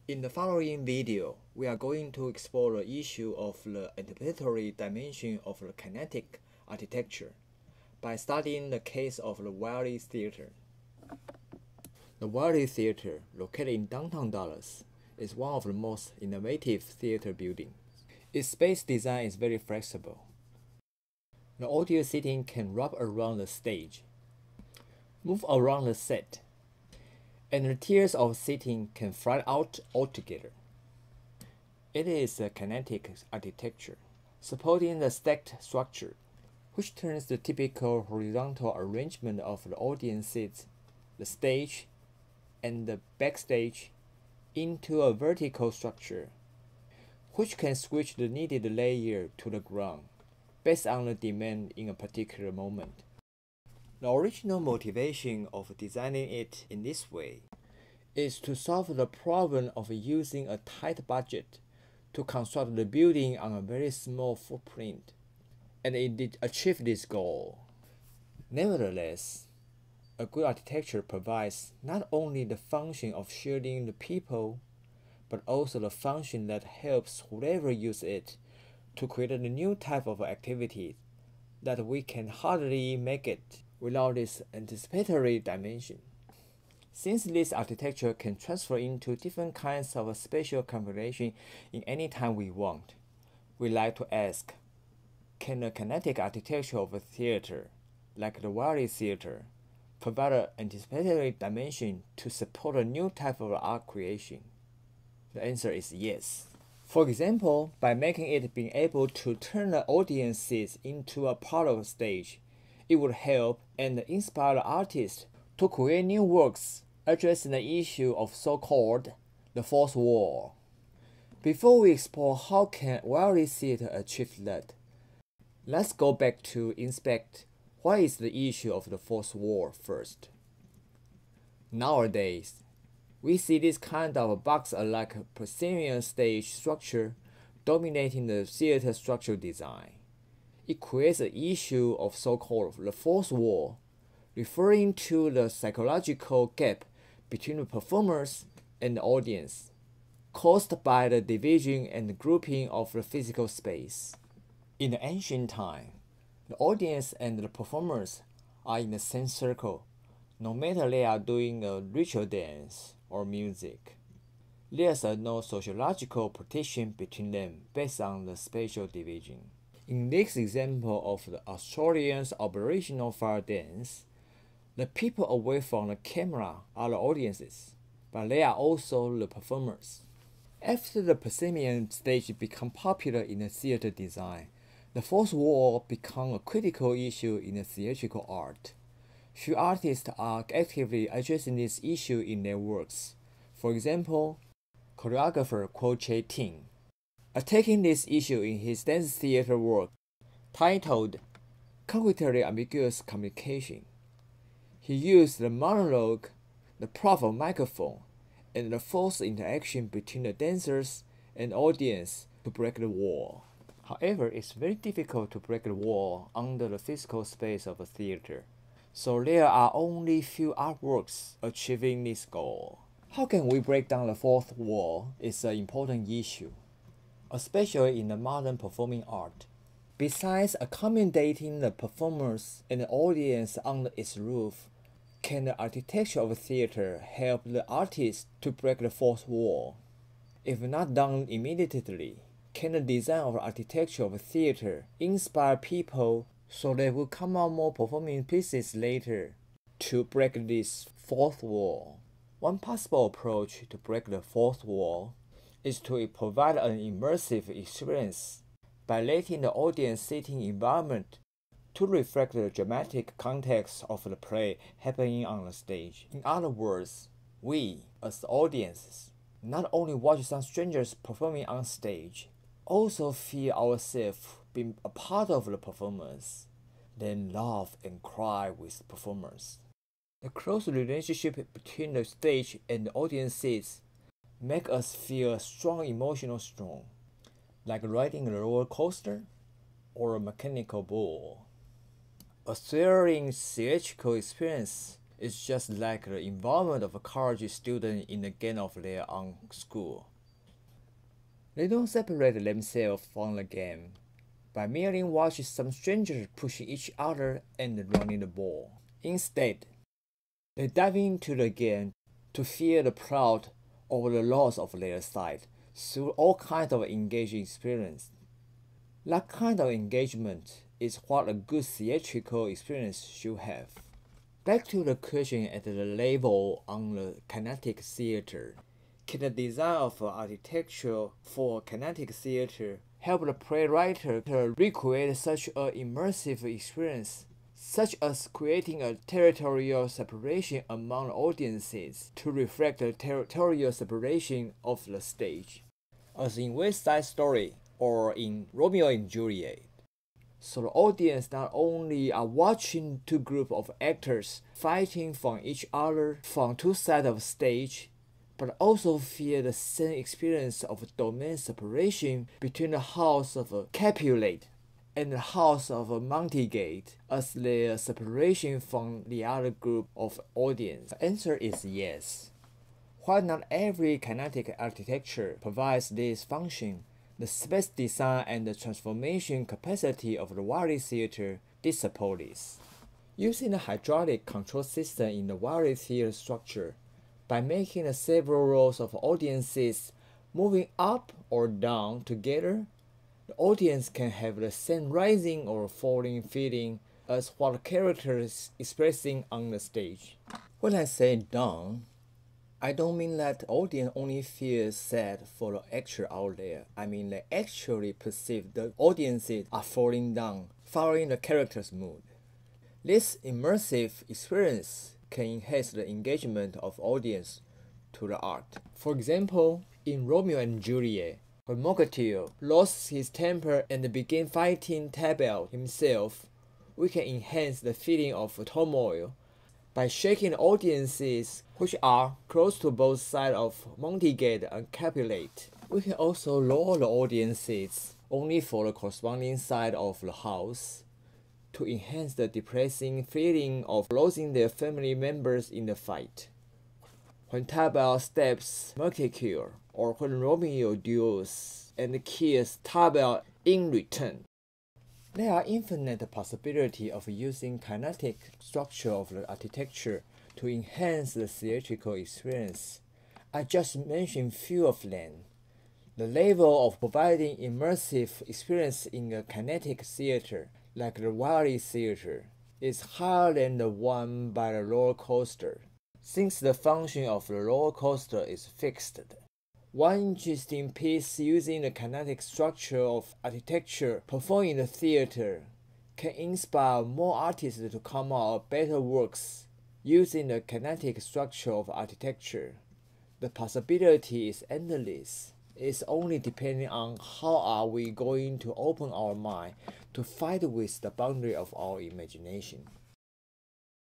In the following video, we are going to explore the issue of the anticipatory dimension of the kinetic architecture by studying the case of the Wiley Theater. The Wiley Theater, located in downtown Dallas, is one of the most innovative theater buildings. Its space design is very flexible. The audience seating can wrap around the stage, move around the set, and the tiers of seating can fly out altogether. It is a kinetic architecture, supporting the stacked structure, which turns the typical horizontal arrangement of the audience seats, the stage, and the backstage into a vertical structure, which can switch the needed layer to the ground based on the demand in a particular moment. The original motivation of designing it in this way is to solve the problem of using a tight budget to construct the building on a very small footprint, and it did achieve this goal. Nevertheless, a good architecture provides not only the function of shielding the people, but also the function that helps whoever uses it to create a new type of activity that we can hardly make it without this anticipatory dimension. Since this architecture can transfer into different kinds of spatial configuration in any time we want, we like to ask, can the kinetic architecture of a theater, like the Wiley Theater, provide an anticipatory dimension to support a new type of art creation? The answer is yes. For example, by making it being able to turn the audience seats into a part of the stage, it would help and inspire the artist to create new works addressing the issue of so-called the fourth wall. Before we explore how can Wiley Theater achieve that, let's go back to inspect what is the issue of the fourth wall first. Nowadays, we see this kind of box-like proscenium stage structure dominating the theater structural design. It creates an issue of so-called the fourth wall, referring to the psychological gap between the performers and the audience, caused by the division and grouping of the physical space. In the ancient time, the audience and the performers are in the same circle, no matter they are doing a ritual dance or music. There's no sociological partition between them based on the spatial division. In this example of the Australian operational fire dance, the people away from the camera are the audiences, but they are also the performers. After the proscenium stage became popular in the theater design, the fourth wall became a critical issue in the theatrical art. Few artists are actively addressing this issue in their works. For example, choreographer Kwok Chae-ting, attacking this issue in his dance theater work titled Concretely Ambiguous Communication. He used the monologue, the proper microphone, and the forced interaction between the dancers and audience to break the wall. However, it's very difficult to break the wall under the physical space of a theater, so there are only few artworks achieving this goal. How can we break down the fourth wall is an important issue, especially in the modern performing art. Besides accommodating the performers and the audience under its roof, can the architecture of a theater help the artist to break the fourth wall? If not done immediately, can the design of architecture of a theater inspire people so they will come out more performing pieces later to break this fourth wall? One possible approach to break the fourth wall is to provide an immersive experience by letting the audience seating environment to reflect the dramatic context of the play happening on the stage. In other words, we, as audiences, not only watch some strangers performing on stage, also feel ourselves being a part of the performance, then laugh and cry with performers. The close relationship between the stage and the audience seats make us feel a strong emotional storm, like riding a roller coaster or a mechanical bull. A thrilling theatrical experience It's just like the environment of a college student in the game of their own school. They don't separate themselves from the game by merely watching some strangers pushing each other and running the ball. Instead, they dive into the game to feel the proud over the loss of their side through all kinds of engaging experience. That kind of engagement is what a good theatrical experience should have. Back to the question at the level on the kinetic theater. Can the design of architecture for kinetic theater help the playwright to recreate such an immersive experience, such as creating a territorial separation among audiences to reflect the territorial separation of the stage, as in West Side Story or in Romeo and Juliet? So the audience not only are watching two groups of actors fighting from each other from two sides of the stage, but also feel the same experience of domain separation between the house of Capulet and the house of Montague as their separation from the other group of audience. The answer is yes. While not every kinetic architecture provides this function, the space design and the transformation capacity of the Wally Theater did support this. Using the hydraulic control system in the Wally Theater structure, by making the several rows of audiences moving up or down together, the audience can have the same rising or falling feeling as what the character is expressing on the stage. When I say down, I don't mean that the audience only feels sad for the actor out there. I mean they actually perceive the audiences are falling down, following the character's mood. This immersive experience can enhance the engagement of audience to the art. For example, in Romeo and Juliet, when Mercutio lost his temper and began fighting Tybalt himself, we can enhance the feeling of turmoil by shaking the audiences which are close to both sides of Montague and Capulet. We can also lower the audiences only for the corresponding side of the house to enhance the depressing feeling of losing their family members in the fight. When Tybalt stabs Mercutio, or when Romeo duels and kills Tybalt in return. There are infinite possibilities of using kinetic structure of the architecture to enhance the theatrical experience. I just mentioned few of them. The level of providing immersive experience in a kinetic theater, like the Wally Theater, is higher than the one by the roller coaster, since the function of the roller coaster is fixed. One interesting piece using the kinetic structure of architecture performed in the theater can inspire more artists to come out with better works using the kinetic structure of architecture. The possibility is endless. It's only depending on how are we going to open our mind to fight with the boundary of our imagination.